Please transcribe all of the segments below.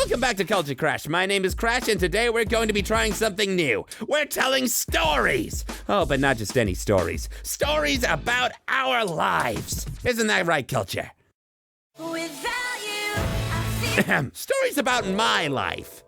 Welcome back to Culture Crash. My name is Crash, and today we're going to be trying something new. We're telling stories. Oh, but not just any stories. Stories about our lives. Isn't that right, Culture? Without you, I feel Stories about my life.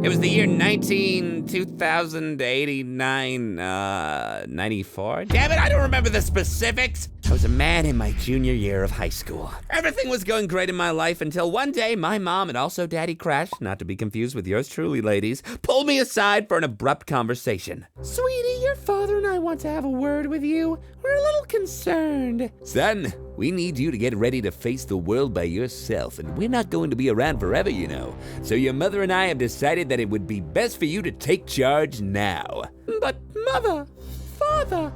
It was the year 2089, 94. Damn it, I don't remember the specifics. I was a man in my junior year of high school. Everything was going great in my life until one day my mom and also Daddy Crash, not to be confused with yours truly, ladies, pulled me aside for an abrupt conversation. Sweetie, your father and I want to have a word with you. We're a little concerned. Son, we need you to get ready to face the world by yourself, and we're not going to be around forever, you know. So your mother and I have decided that it would be best for you to take charge now. But Mother, Father,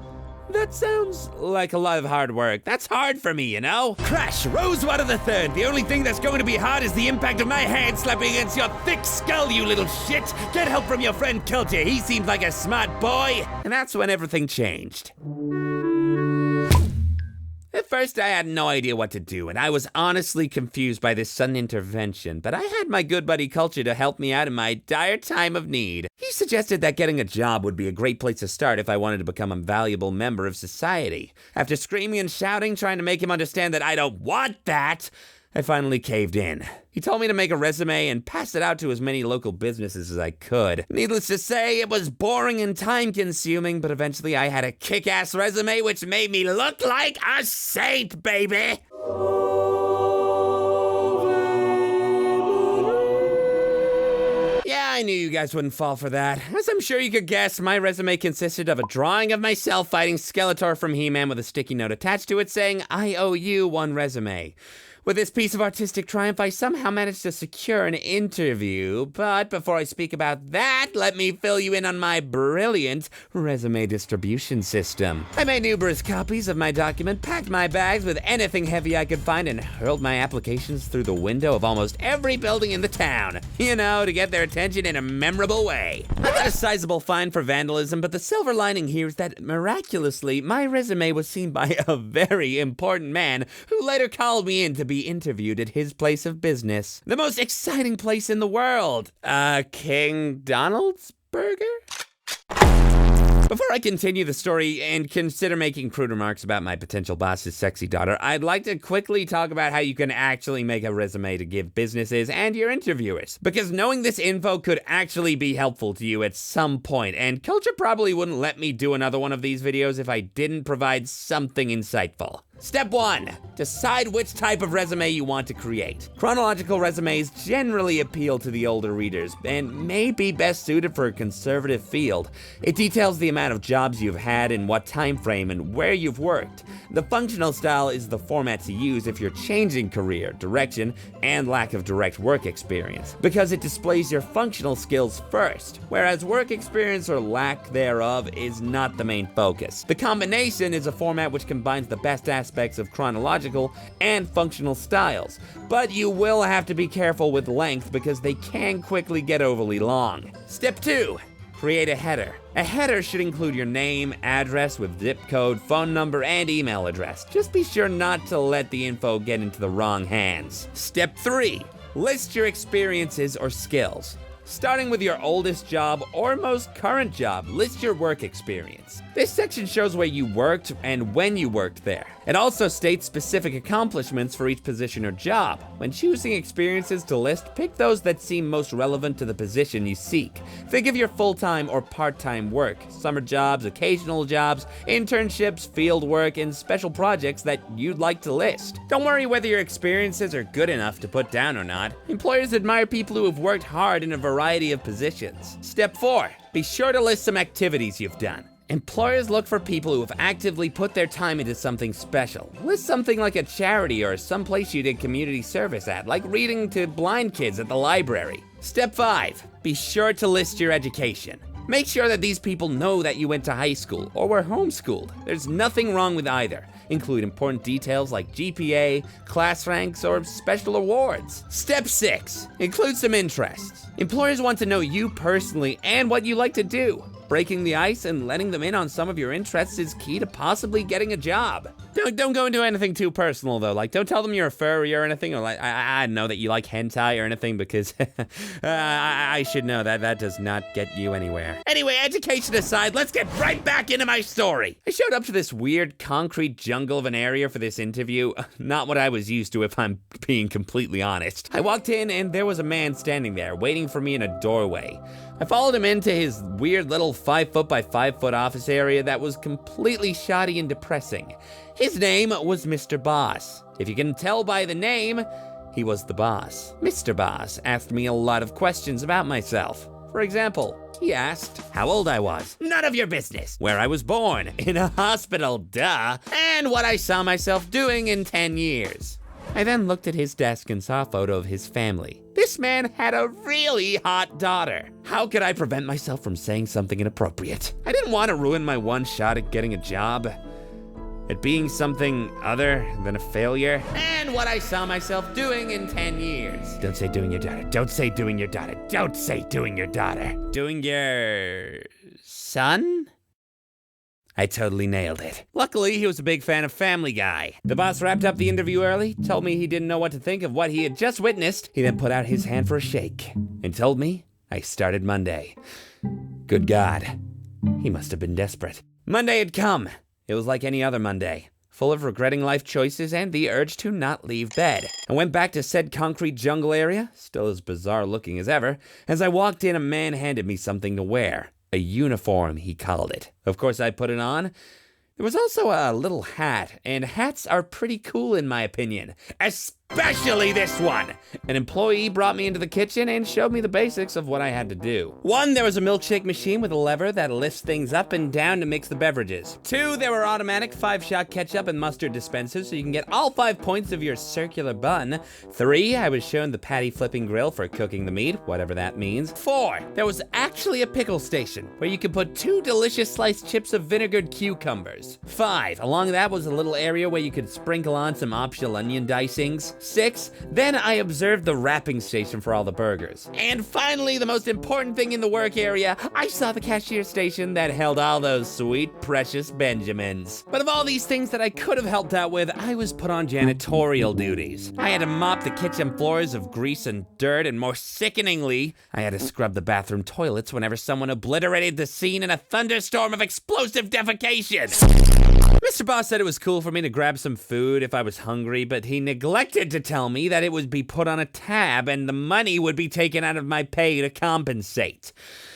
that sounds like a lot of hard work. That's hard for me, you know? Crash, Rosewater the Third. The only thing that's going to be hard is the impact of my hand slapping against your thick skull, you little shit. Get help from your friend Culture. He seems like a smart boy. And that's when everything changed. At first, I had no idea what to do, and I was honestly confused by this sudden intervention, but I had my good buddy Culture to help me out in my dire time of need. He suggested that getting a job would be a great place to start if I wanted to become a valuable member of society. After screaming and shouting, trying to make him understand that I don't want that, I finally caved in. He told me to make a resume and pass it out to as many local businesses as I could. Needless to say, it was boring and time-consuming, but eventually I had a kick-ass resume which made me look like a saint, baby! Yeah, I knew you guys wouldn't fall for that. As I'm sure you could guess, my resume consisted of a drawing of myself fighting Skeletor from He-Man with a sticky note attached to it saying, "I owe you one resume." With this piece of artistic triumph, I somehow managed to secure an interview, but before I speak about that, let me fill you in on my brilliant resume distribution system. I made numerous copies of my document, packed my bags with anything heavy I could find, and hurled my applications through the window of almost every building in the town, you know, to get their attention in a memorable way. I got a sizable fine for vandalism, but the silver lining here is that, miraculously, my resume was seen by a very important man who later called me in to be interviewed at his place of business. The most exciting place in the world. King Donald's Burger? Before I continue the story and consider making crude remarks about my potential boss's sexy daughter, I'd like to quickly talk about how you can actually make a resume to give businesses and your interviewers. Because knowing this info could actually be helpful to you at some point, and Culture probably wouldn't let me do another one of these videos if I didn't provide something insightful. Step 1. Decide which type of resume you want to create. Chronological resumes generally appeal to the older readers and may be best suited for a conservative field. It details the amount of jobs you've had in what time frame and where you've worked. The functional style is the format to use if you're changing career, direction, and lack of direct work experience, because it displays your functional skills first, whereas work experience or lack thereof is not the main focus. The combination is a format which combines the best aspects of chronological and functional styles, but you will have to be careful with length because they can quickly get overly long. Step 2. Create a header. A header should include your name, address with zip code, phone number, and email address. Just be sure not to let the info get into the wrong hands. Step 3. List your experiences or skills. Starting with your oldest job or most current job, list your work experience. This section shows where you worked and when you worked there. It also states specific accomplishments for each position or job. When choosing experiences to list, pick those that seem most relevant to the position you seek. Think of your full-time or part-time work, summer jobs, occasional jobs, internships, field work, and special projects that you'd like to list. Don't worry whether your experiences are good enough to put down or not. Employers admire people who have worked hard in a variety of positions. Step 4. Be sure to list some activities you've done. Employers look for people who have actively put their time into something special. List something like a charity or someplace you did community service at, like reading to blind kids at the library. Step 5. Be sure to list your education. Make sure that these people know that you went to high school or were homeschooled. There's nothing wrong with either. Include important details like GPA, class ranks, or special awards. Step 6. Include some interests. Employers want to know you personally and what you like to do. Breaking the ice and letting them in on some of your interests is key to possibly getting a job. Don't go into anything too personal though. Like, don't tell them you're a furry or anything, or like I know that you like hentai or anything, because I should know that does not get you anywhere. Anyway, education aside, let's get right back into my story. I showed up to this weird concrete jungle of an area for this interview. Not what I was used to, if I'm being completely honest. I walked in and there was a man standing there waiting for me in a doorway. I followed him into his weird little 5 foot by 5 foot office area that was completely shoddy and depressing. His name was Mr. Boss. If you can tell by the name, he was the boss. Mr. Boss asked me a lot of questions about myself. For example, he asked how old I was. None of your business. Where I was born. In a hospital, duh. And what I saw myself doing in 10 years. I then looked at his desk and saw a photo of his family. This man had a really hot daughter. How could I prevent myself from saying something inappropriate? I didn't want to ruin my one shot at getting a job, at being something other than a failure, and what I saw myself doing in 10 years. Don't say doing your daughter. Don't say doing your daughter. Don't say doing your daughter. Doing your son? I totally nailed it. Luckily, he was a big fan of Family Guy. The boss wrapped up the interview early, told me he didn't know what to think of what he had just witnessed. He then put out his hand for a shake and told me I started Monday. Good God, he must have been desperate. Monday had come. It was like any other Monday, full of regretting life choices and the urge to not leave bed. I went back to said concrete jungle area, still as bizarre looking as ever. As I walked in, a man handed me something to wear. A uniform, he called it. Of course, I put it on. There was also a little hat, and hats are pretty cool in my opinion. Especially this one. An employee brought me into the kitchen and showed me the basics of what I had to do. 1, there was a milkshake machine with a lever that lifts things up and down to mix the beverages. 2, there were automatic 5-shot ketchup and mustard dispensers so you can get all 5 points of your circular bun. 3, I was shown the patty flipping grill for cooking the meat, whatever that means. 4, there was actually a pickle station where you could put 2 delicious sliced chips of vinegared cucumbers. 5, along that was a little area where you could sprinkle on some optional onion dicings. 6, then I observed the wrapping station for all the burgers. And finally, the most important thing in the work area, I saw the cashier station that held all those sweet, precious Benjamins. But of all these things that I could have helped out with, I was put on janitorial duties. I had to mop the kitchen floors of grease and dirt, and more sickeningly, I had to scrub the bathroom toilets whenever someone obliterated the scene in a thunderstorm of explosive defecation. Mr. Boss said it was cool for me to grab some food if I was hungry, but he neglected to tell me that it would be put on a tab and the money would be taken out of my pay to compensate.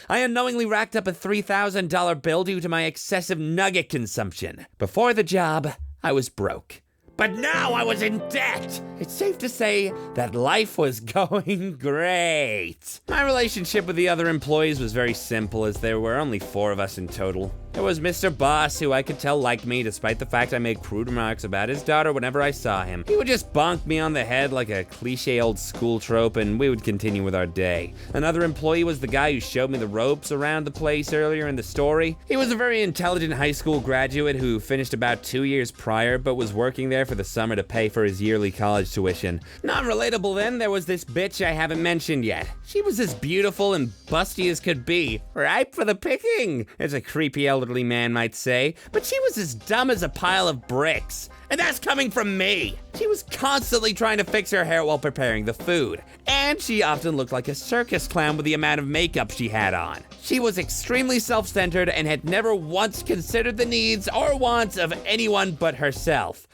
I unknowingly racked up a $3,000 bill due to my excessive nugget consumption. Before the job, I was broke. But now I was in debt. It's safe to say that life was going great. My relationship with the other employees was very simple, as there were only 4 of us in total. There was Mr. Boss, who I could tell liked me despite the fact I made crude remarks about his daughter whenever I saw him. He would just bonk me on the head like a cliche old school trope, and we would continue with our day. Another employee was the guy who showed me the ropes around the place earlier in the story. He was a very intelligent high school graduate who finished about 2 years prior, but was working there for the summer to pay for his yearly college tuition. Not relatable then, there was this bitch I haven't mentioned yet. She was as beautiful and busty as could be, ripe for the picking, as a creepy elderly man might say, but she was as dumb as a pile of bricks. And that's coming from me. She was constantly trying to fix her hair while preparing the food. And she often looked like a circus clown with the amount of makeup she had on. She was extremely self-centered and had never once considered the needs or wants of anyone but herself.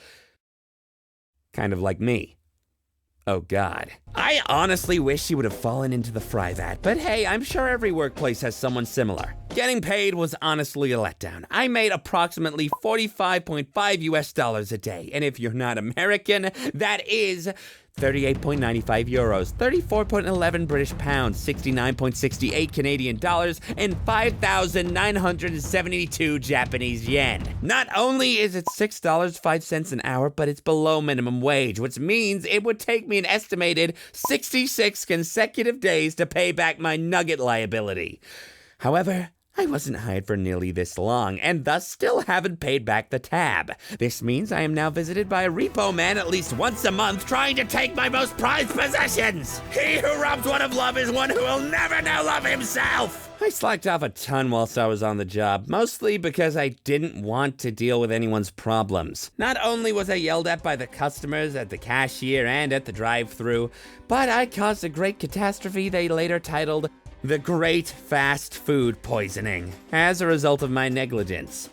Kind of like me. Oh God. I honestly wish she would have fallen into the fry vat, but hey, I'm sure every workplace has someone similar. Getting paid was honestly a letdown. I made approximately $45.5 US a day, and if you're not American, that is 38.95 euros, 34.11 British pounds, 69.68 Canadian dollars, and 5,972 Japanese yen. Not only is it $6.05 an hour, but it's below minimum wage, which means it would take me an estimated 66 consecutive days to pay back my nugget liability. However, I wasn't hired for nearly this long, and thus still haven't paid back the tab. This means I am now visited by a repo man at least once a month trying to take my most prized possessions. He who robs one of love is one who will never know love himself. I slacked off a ton whilst I was on the job, mostly because I didn't want to deal with anyone's problems. Not only was I yelled at by the customers, at the cashier, and at the drive-thru, but I caused a great catastrophe they later titled The Great Fast Food Poisoning, as a result of my negligence.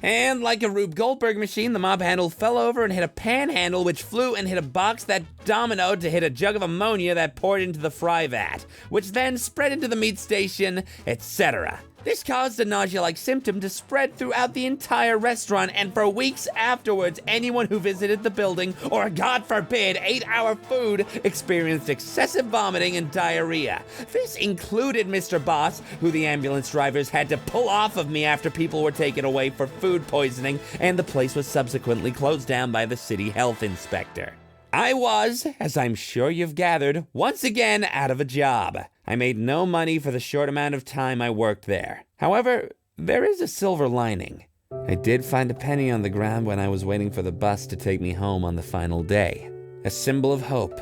And like a Rube Goldberg machine, the mob handle fell over and hit a pan handle which flew and hit a box that dominoed to hit a jug of ammonia that poured into the fry vat, which then spread into the meat station, etc. This caused a nausea-like symptom to spread throughout the entire restaurant, and for weeks afterwards, anyone who visited the building, or God forbid, ate our food, experienced excessive vomiting and diarrhea. This included Mr. Boss, who the ambulance drivers had to pull off of me after people were taken away for food poisoning, and the place was subsequently closed down by the city health inspector. I was, as I'm sure you've gathered, once again out of a job. I made no money for the short amount of time I worked there. However, there is a silver lining. I did find a penny on the ground when I was waiting for the bus to take me home on the final day. A symbol of hope,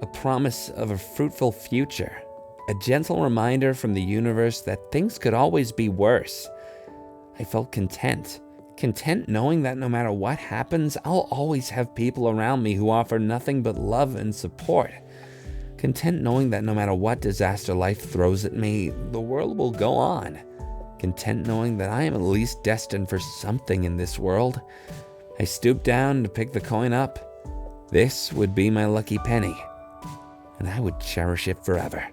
a promise of a fruitful future, a gentle reminder from the universe that things could always be worse. I felt content. Content knowing that no matter what happens, I'll always have people around me who offer nothing but love and support. Content knowing that no matter what disaster life throws at me, the world will go on. Content knowing that I am at least destined for something in this world. I stooped down to pick the coin up. This would be my lucky penny, and I would cherish it forever.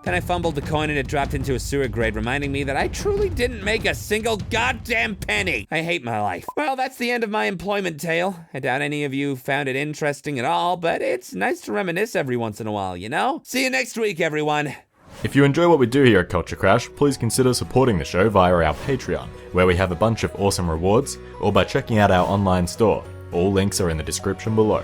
Then I fumbled the coin and it dropped into a sewer grate, reminding me that I truly didn't make a single goddamn penny. I hate my life. Well, that's the end of my employment tale. I doubt any of you found it interesting at all, but it's nice to reminisce every once in a while, you know? See you next week, everyone. If you enjoy what we do here at Culture Crash, please consider supporting the show via our Patreon, where we have a bunch of awesome rewards, or by checking out our online store. All links are in the description below.